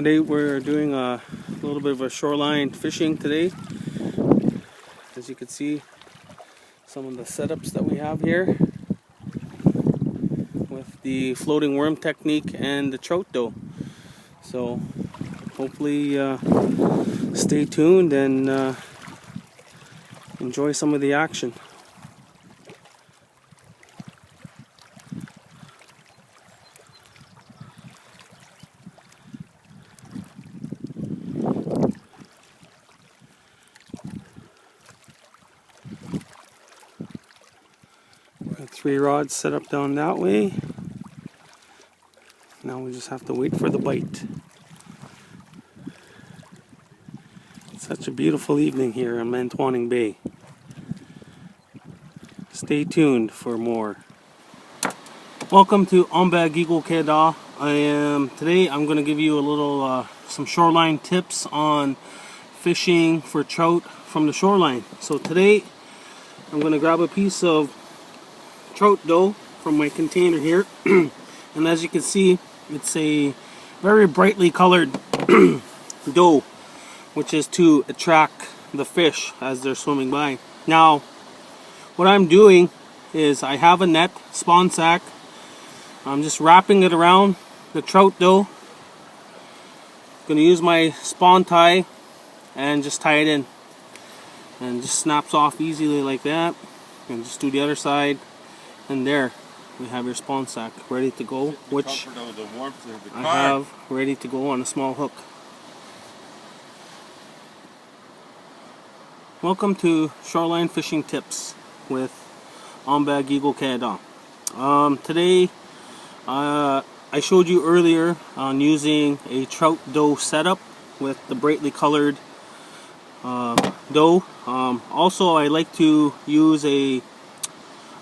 Today we're doing a little bit of a shoreline fishing today. As you can see, some of the setups that we have here with the floating worm technique and the trout dough. So hopefully stay tuned and enjoy some of the action. Three rods set up down that way. Now we just have to wait for the bite. It's such a beautiful evening here in Mantuaning Bay. Stay tuned for more. Welcome to Aambe Giigoonhke. Today I'm going to give you a little some shoreline tips on fishing for trout from the shoreline. So today I'm going to grab a piece of trout dough from my container here, and as you can see, it's a very brightly colored dough, which is to attract the fish as they're swimming by. Now what I'm doing is I have a net spawn sack. I'm just wrapping it around the trout dough. Going to use my spawn tie and just tie it in, and it just snaps off easily like that. And just do the other side. And there we have your spawn sack ready to go, which I have ready to go on a small hook. Welcome to Shoreline Fishing Tips with Aambe Giigoonhke. Today I showed you earlier on using a trout dough setup with the brightly colored dough. Also, I like to use a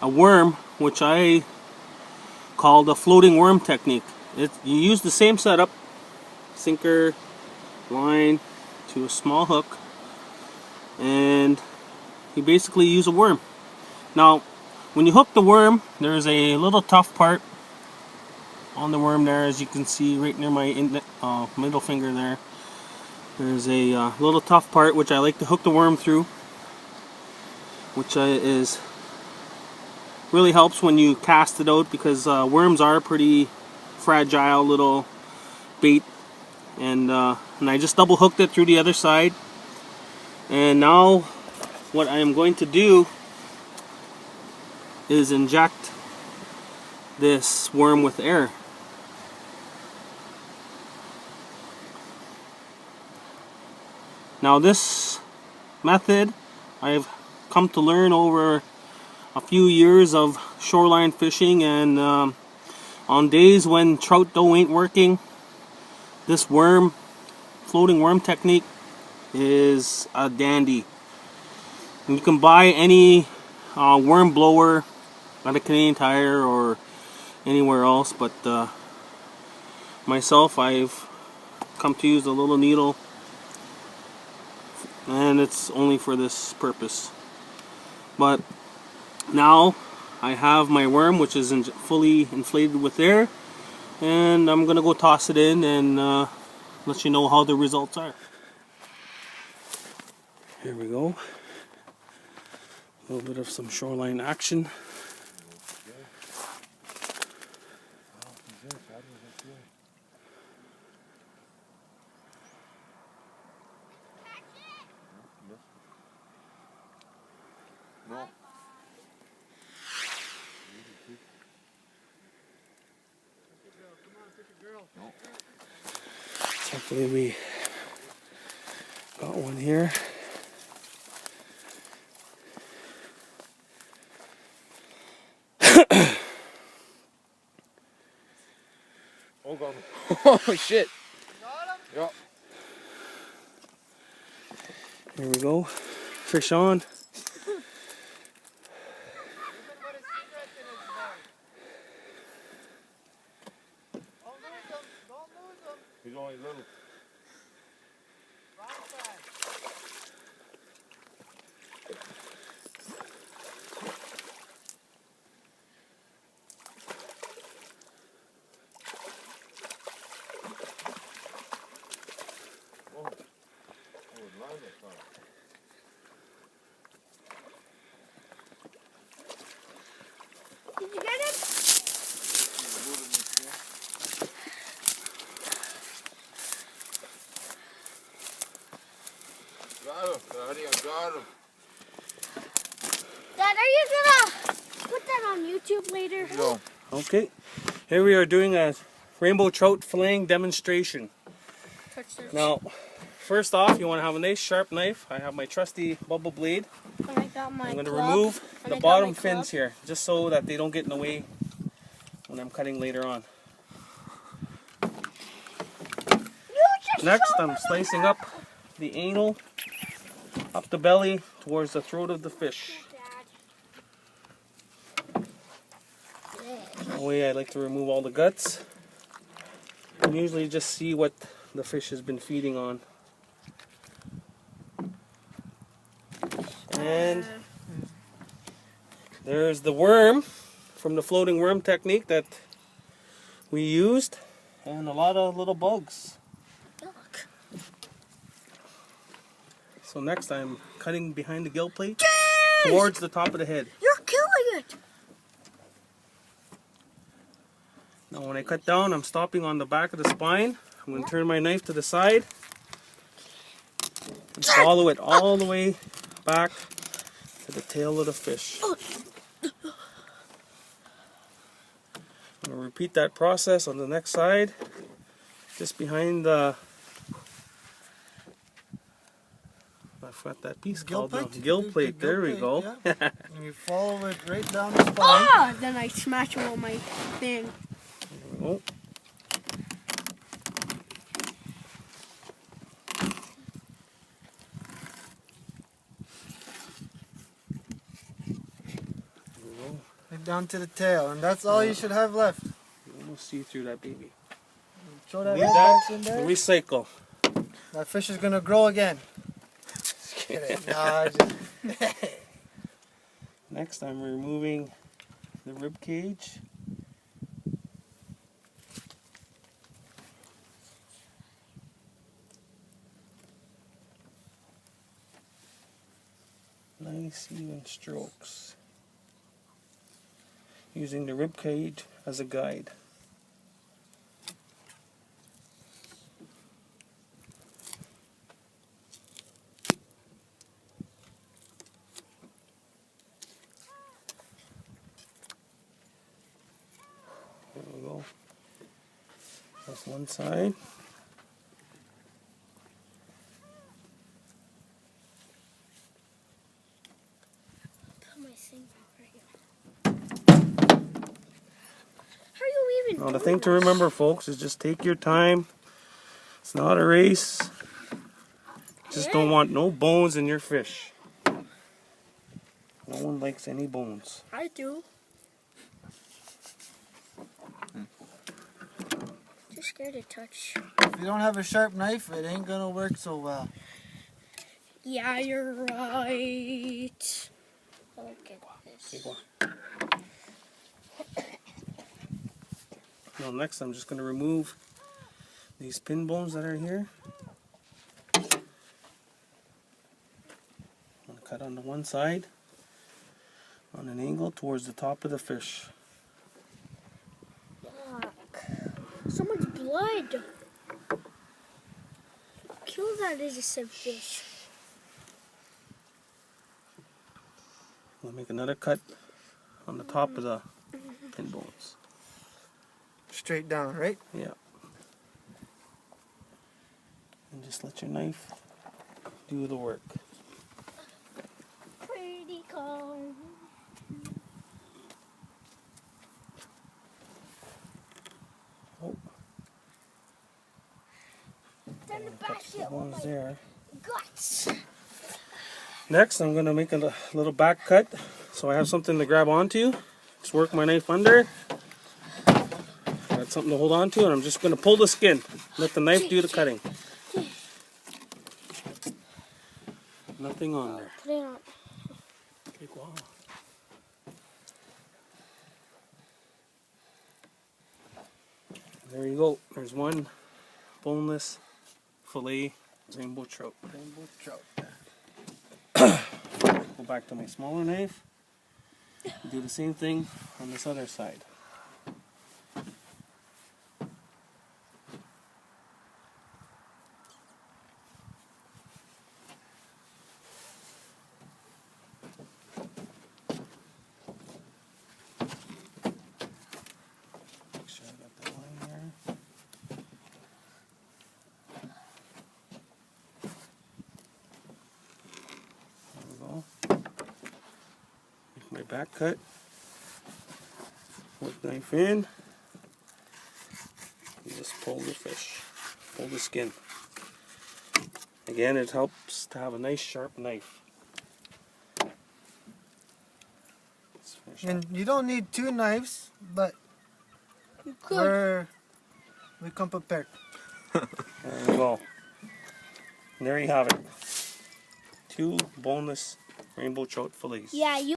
worm, which I call the floating worm technique. You use the same setup, sinker, line to a small hook, and you basically use a worm. Now when you hook the worm, there's a little tough part on the worm there, as you can see right near my middle finger there. There's a little tough part which I like to hook the worm through, which is really helps when you cast it out, because worms are pretty fragile little bait, and I just double hooked it through the other side. And now what I am going to do is inject this worm with air. Now this method I've come to learn over a few years of shoreline fishing, and on days when trout dough ain't working, this floating worm technique is a dandy. And you can buy any worm blower at a Canadian Tire or anywhere else, but myself, I've come to use a little needle, and it's only for this purpose. But now I have my worm, which is fully inflated with air, and I'm gonna go toss it in and let you know how the results are. Here we go. A little bit of some shoreline action. Hopefully we got one here. Oh god. Oh shit. Yeah. Here we go. Fish on. He's only little. Got him. Dad, are you gonna put that on YouTube later? No. Okay, here we are doing a rainbow trout filleting demonstration. Touch this. Now, first off, you want to have a nice sharp knife. I have my trusty bubble blade. And I got my I'm going to club. remove And the I got bottom my fins club. here, just so that they don't get in the way when I'm cutting later on. You just Next, showed I'm me slicing up the anal, up the belly, towards the throat of the fish. That way I like to remove all the guts. And usually just see what the fish has been feeding on. And there's the worm from the floating worm technique that we used. And a lot of little bugs. Look. So next I'm cutting behind the gill plate Jeez! towards the top of the head. You're killing it. Now when I cut down, I'm stopping on the back of the spine. I'm going to turn my knife to the side and follow it all the way back to the tail of the fish. I'm going to repeat that process on the next side, just behind the, I forgot that piece Gill called the plate? gill The plate. gill There we plate, go. yeah. And you follow it right down the spine. Ah! Then I smash him on my thing. Oh. Right down to the tail, and that's all you should have left. You almost see through that baby. Show that Leave red that box in there. and recycle. That fish is gonna grow again. Nah, just Next I'm removing the rib cage. Nice even strokes. Using the rib cage as a guide. There we go. That's one side. Put my thing back right here. How are you even Now the doing thing to this? remember, folks, is just take your time. It's not a race. Just don't want no bones in your fish. No one likes any bones. I do. Too scared to touch. if you don't have a sharp knife, it ain't gonna work so well. Yeah, you're right. Look at this. Now next I'm just going to remove these pin bones that are here. I'm going to cut on the one side on an angle towards the top of the fish. Fuck. So much blood. Kill that innocent fish. I'll make another cut on the top of the pin bones. Straight down, right? Yeah. And just let your knife do the work. Pretty calm. Oh, Then the touch the basket. Oh bones my there. guts. Next, I'm going to make a little back cut so I have something to grab onto. Just work my knife under. Got something to hold on to, and I'm just going to pull the skin. Let the knife do the cutting. Nothing on there. Put it on. Take a while. There you go. There's one boneless fillet rainbow trout. Rainbow trout. Go back to my smaller knife. Do the same thing on this other side. back cut. Hook knife in. And just pull the fish. Pull the skin. Again, it helps to have a nice sharp knife. Let's finish And you don't need 2 knives, but You could. we come prepared. There we go. And there you have it. 2 boneless rainbow trout fillets. Yeah, you.